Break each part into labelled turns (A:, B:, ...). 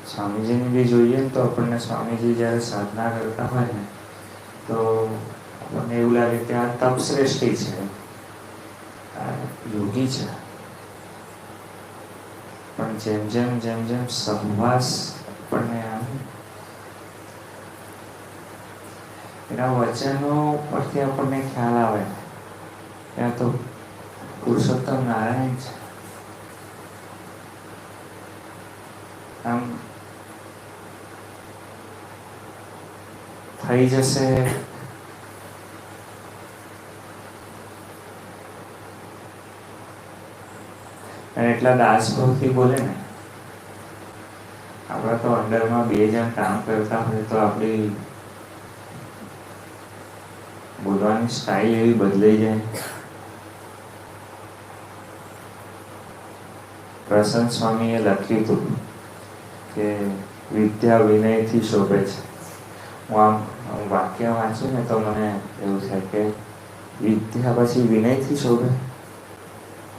A: સ્વામીજીની બી જોઈએ ને તો આપણને સ્વામીજી જ્યારે સાધના કરતા હોય ને તો આપણને એવું લાગે કે આ તપશ્રેષ્ઠી છે, આ યોગી છે. પણ જેમ જેમ સહવાસ આપણને એના વચનો પરથી આપણને ખ્યાલ આવે ત્યાં તો પુરુષોત્તમ નારાયણ છે. આમ થઈ જશે અને એટલા દાસભાવથી બોલે ને. આપણા તો અંદરમાં 2 જણ કામ કરતા હોય તો આપણી બોલવાની સ્ટાઇલ એવી બદલાઈ જાય. પ્રસન્ન સ્વામીએ લખ્યું હતું કે વિદ્યા વિનયથી શોભે છે. હું આમ વાક્ય વાંચું ને તો મને એવું થાય કે વિદ્યા પછી વિનયથી શોભે.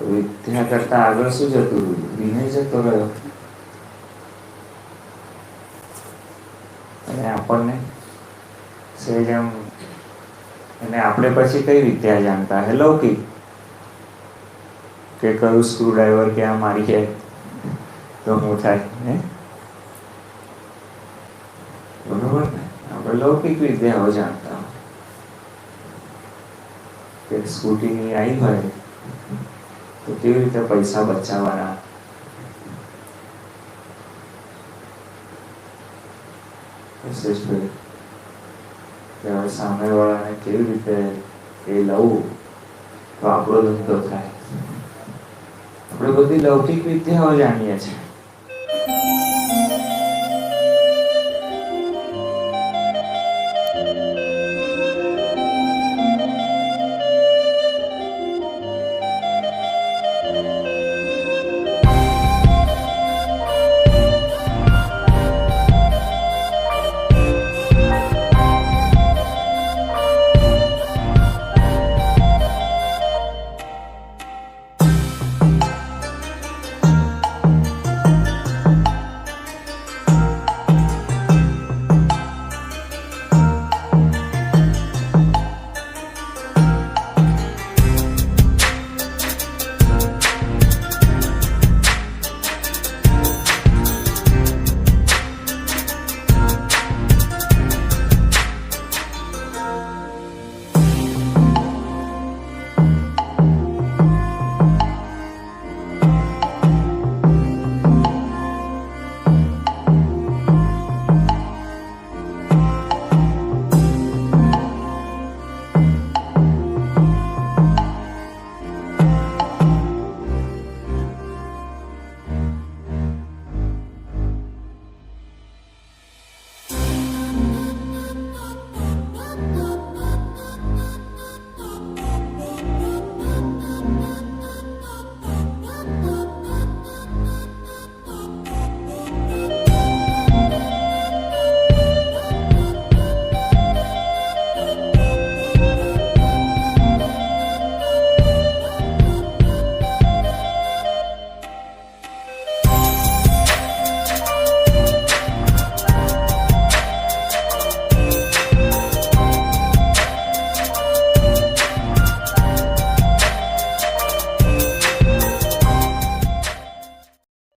A: વિદ્યા કરતા આગળ શું જતું રહ્યું? વિનય જતો રહ્યો. અને આપણને સહેજ આમ અને આપણે પછી કઈ વિદ્યા જાણતા? લૌકિક, કે કયું સ્ક્રૂડ્રાઈવર ક્યાં મારી જાય તો હું થાય ને, બરોબર ને? આપણે લૌકિક વિદ્યાઓ જાણતા હોય કે સ્કૂટીની આવી હોય તો કેવી રીતે પૈસા બચાવવાના, કે હવે સામેવાળાને કેવી રીતે એ લવું તો આપણો ધંધો થાય. આપણે બધી લૌકિક વિદ્યાઓ જાણીએ છીએ.